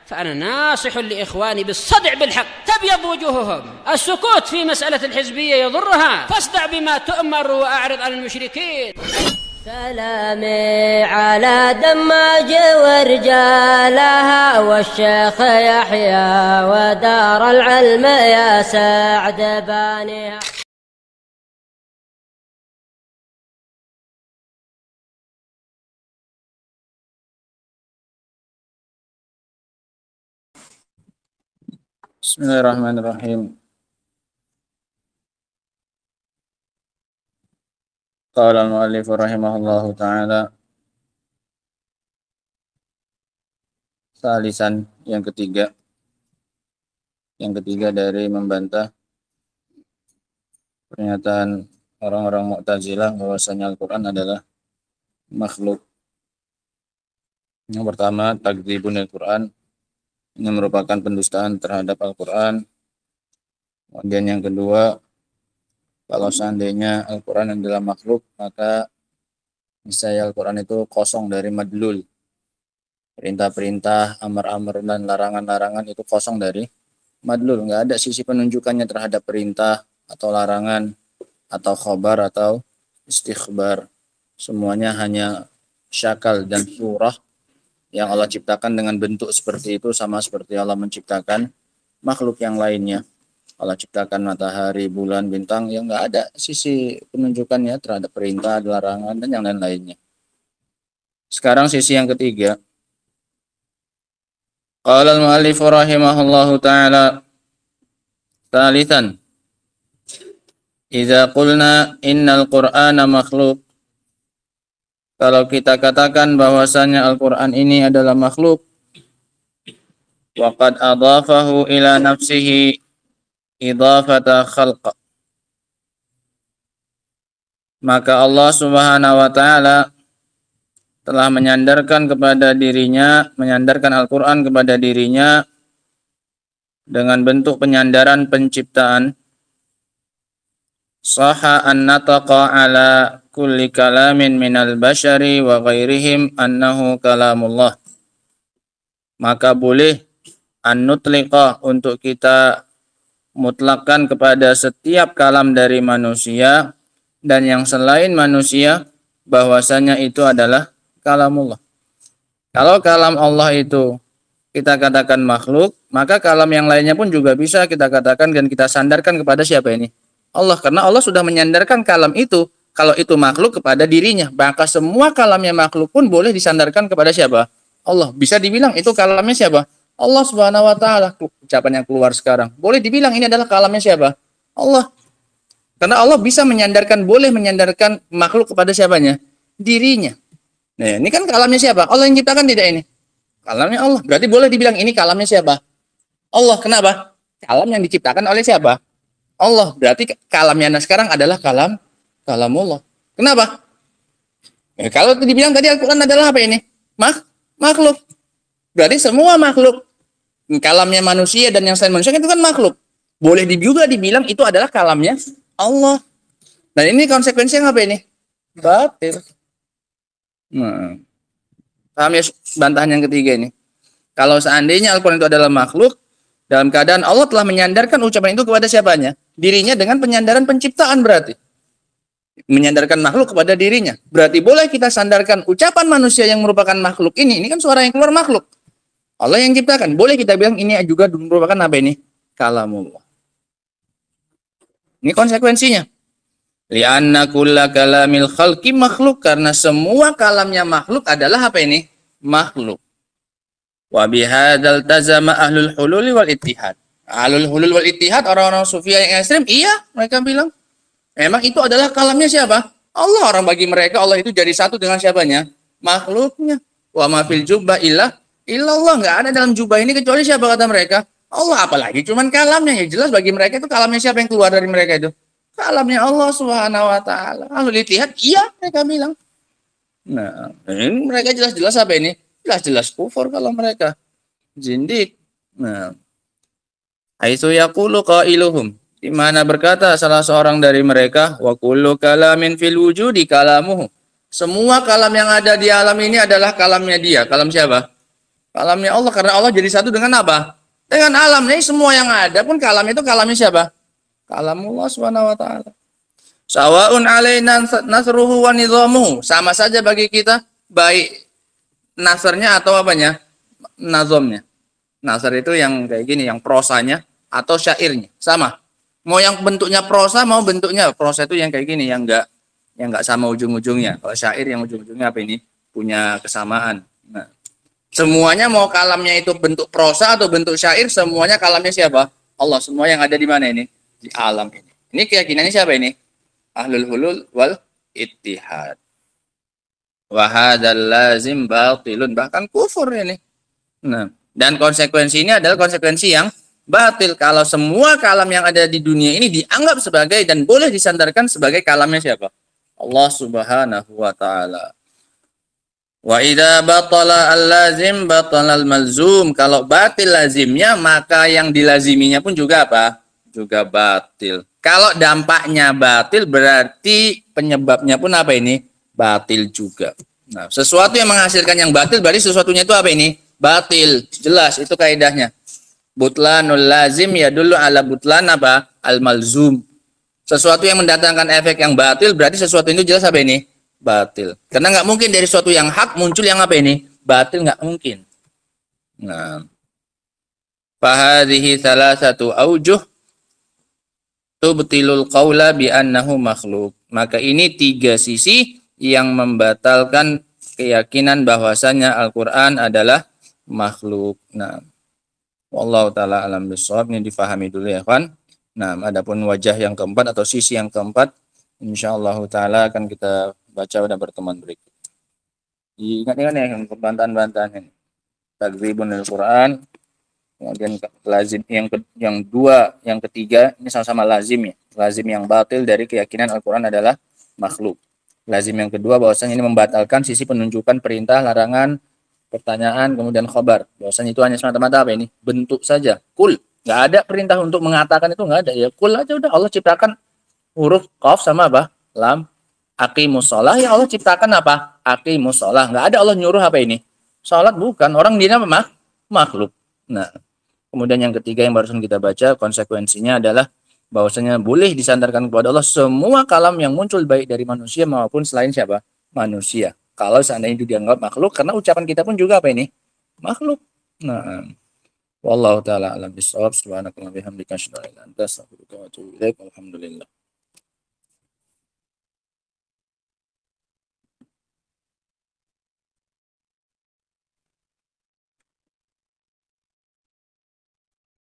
فأنا ناصح لإخواني بالصدع بالحق تبيض وجوههم. السكوت في مسألة الحزبية يضرها، فاصدع بما تؤمر وأعرض عن المشركين. سلامي على دماج ورجالها والشيخ يحيى ودار العلم يا سعد بانيها. Bismillahirrahmanirrahim. Qala al-mu'allif rahimahullahu ta'ala. Salisan yang ketiga dari membantah pernyataan orang-orang Mu'tazilah bahwasanya Al-Qur'an adalah makhluk. Yang pertama, takdzibun Al-Qur'an. Ini merupakan pendustaan terhadap Al-Quran. Kemudian yang kedua, kalau seandainya Al-Quran adalah makhluk, maka niscaya Al-Quran itu kosong dari madlul. Perintah-perintah, amar-amar dan larangan-larangan itu kosong dari madlul. Nggak ada sisi penunjukannya terhadap perintah atau larangan atau khobar atau istikhbar. Semuanya hanya syakal dan surah yang Allah ciptakan dengan bentuk seperti itu, sama seperti Allah menciptakan makhluk yang lainnya. Allah ciptakan matahari, bulan, bintang yang nggak ada sisi penunjukannya terhadap perintah, larangan, dan yang lain-lainnya. Sekarang sisi yang ketiga. Qala al-mu'allif rahimahullahu ta'ala tsalitsan. Idza qulna innal qur'ana makhluk. Kalau kita katakan bahwasanya Al-Quran ini adalah makhluk, waqad adhafahu ila nafsihi idhafata khalq, maka Allah Subhanahu wa ta'ala telah menyandarkan Al-Quran kepada dirinya dengan bentuk penyandaran penciptaan. Sahha an nataqa ala kulli kalamin minal bashari wa ghairihim annahu kalamullah. Maka boleh an-nutliqa untuk kita mutlakkan kepada setiap kalam dari manusia dan yang selain manusia bahwasanya itu adalah kalamullah. Kalau kalam Allah itu kita katakan makhluk, maka kalam yang lainnya pun juga bisa kita katakan dan kita sandarkan kepada siapa ini? Allah, karena Allah sudah menyandarkan kalam itu, kalau itu makhluk kepada dirinya, maka semua kalamnya makhluk pun boleh disandarkan kepada siapa? Allah. Bisa dibilang itu kalamnya siapa? Allah Subhanahu wa ta'ala. Ucapan yang keluar sekarang, boleh dibilang ini adalah kalamnya siapa? Allah. Karena Allah bisa boleh menyandarkan makhluk kepada siapanya? Dirinya. Nah, ini kan kalamnya siapa? Allah yang ciptakan tidak ini? Kalamnya Allah. Berarti boleh dibilang ini kalamnya siapa? Allah. Kenapa? Kalam yang diciptakan oleh siapa? Allah. Berarti kalamnya sekarang adalah kalamullah. Kenapa? Kalau dibilang tadi Al-Quran adalah apa ini? Makhluk. Berarti semua makhluk. Kalamnya manusia dan yang selain manusia itu kan makhluk. Boleh juga dibilang itu adalah kalamnya Allah. Dan ini konsekuensinya apa ini? Batil. Nah, paham ya bantahan yang ketiga ini? Kalau seandainya Al-Quran itu adalah makhluk, dalam keadaan Allah telah menyandarkan ucapan itu kepada siapanya? Dirinya dengan penyandaran penciptaan berarti. Menyandarkan makhluk kepada dirinya. Berarti boleh kita sandarkan ucapan manusia yang merupakan makhluk ini. Ini kan suara yang keluar makhluk. Allah yang ciptakan. Boleh kita bilang ini juga merupakan apa ini? Kalamullah. Ini konsekuensinya. Li'anna kulla kalamil khalqi makhluk. Karena semua kalamnya makhluk adalah apa ini? Makhluk. Wa bihadzal tazama ahlul hulul wal ittihad. Ahlul hulul wal ittihad, orang-orang sufia yang ekstrem, iya, mereka bilang memang itu adalah kalamnya siapa? Allah. Orang bagi mereka Allah itu jadi satu dengan siapanya? Makhluknya. Wa ma fil jubbah illallah. Enggak ada dalam jubah ini kecuali siapa kata mereka? Allah. Apalagi cuman kalamnya. Ya jelas bagi mereka itu kalamnya siapa yang keluar dari mereka itu? Kalamnya Allah Subhanahu wa ta'ala. Ahlul ittihad, iya, mereka bilang. Nah, ini mereka jelas-jelas apa ini? Jelas-jelas kufur kalau mereka zindik. Nah, haitsu yaqulu qailuhum, di mana berkata salah seorang dari mereka, wa kullu kalamin fil wujudi kalamuhu. Semua kalam yang ada di alam ini adalah kalamnya dia. Kalam siapa? Kalamnya Allah, karena Allah jadi satu dengan apa? Dengan alam. Ini semua yang ada pun kalam itu kalamnya siapa? Kalamullah Subhanahu wa taala. Sawaun alaina nasruhu wa nidhamuhu. Sama saja bagi kita baik nasrnya atau apanya? Nazomnya. Nasr itu yang kayak gini, yang prosanya atau syairnya. Sama. Mau yang bentuknya prosa, mau bentuknya prosa itu yang kayak gini, yang enggak sama ujung-ujungnya. Kalau syair yang ujung-ujungnya apa ini? Punya kesamaan. Nah, semuanya mau kalamnya itu bentuk prosa atau bentuk syair, semuanya kalamnya siapa? Allah. Semua yang ada di mana ini? Di alam ini. Ini keyakinannya siapa ini? Ahlul hulul wal ittihad. Wa hadzal lazim batilun, bahkan kufur ini. Nah, dan konsekuensi ini adalah konsekuensi yang batil kalau semua kalam yang ada di dunia ini dianggap sebagai dan boleh disandarkan sebagai kalamnya siapa? Allah Subhanahu wa taala. Wa idza batala al-lazim batala al-malzum. Kalau batil lazimnya, maka yang dilaziminya pun juga apa? Juga batil. Kalau dampaknya batil, berarti penyebabnya pun apa ini? Batil juga. Nah, sesuatu yang menghasilkan yang batil, berarti sesuatunya itu apa ini? Batil. Jelas, itu kaidahnya. Butlanul lazim ya dulu ala butlan apa? Al-malzum. Sesuatu yang mendatangkan efek yang batil, berarti sesuatu itu jelas apa ini? Batil. Karena nggak mungkin dari sesuatu yang hak muncul yang apa ini? Batil, nggak mungkin. Nah, fahadhihi salasatu aujuh tubtilul qawla bi annahu makhluk. Maka ini tiga sisi yang membatalkan keyakinan bahwasanya Al-Qur'an adalah makhluk. Nah, wallahu taala alam bisawab. Ini difahami dulu ya, kawan. Nah, adapun wajah yang keempat atau sisi yang keempat, insyaallah taala akan kita baca pada pertemuan berikut. Ingat-ingat ya yang bantahan-bantahan ini. Takdzibun Al-Qur'an. Kemudian lazim yang dua, yang ketiga ini sama-sama lazim ya. Lazim yang batil dari keyakinan Al-Qur'an adalah makhluk. Lazim yang kedua bahwasanya ini membatalkan sisi penunjukan perintah, larangan, pertanyaan, kemudian khabar. Bahwasanya itu hanya semata-mata apa ini? Bentuk saja. Kul. Enggak ada perintah untuk mengatakan itu, enggak ada ya. Kul aja udah. Allah ciptakan huruf qaf sama apa? Lam. Aqimus shalah, ya Allah ciptakan apa? Aqimus shalah. Enggak ada Allah nyuruh apa ini? Salat bukan. Orang dia apa? Makhluk. Nah, kemudian yang ketiga yang barusan kita baca, konsekuensinya adalah bahwasanya boleh disandarkan kepada Allah semua kalam yang muncul baik dari manusia maupun selain siapa? Manusia. Kalau seandainya itu dianggap makhluk, karena ucapan kita pun juga apa ini? Makhluk. Nah, wallahu taala alam bisawab. Subhanakallahumma wa bihamdika asyhadu an la ilaha illa anta astaghfiruka wa atubu ilaik. Alhamdulillah.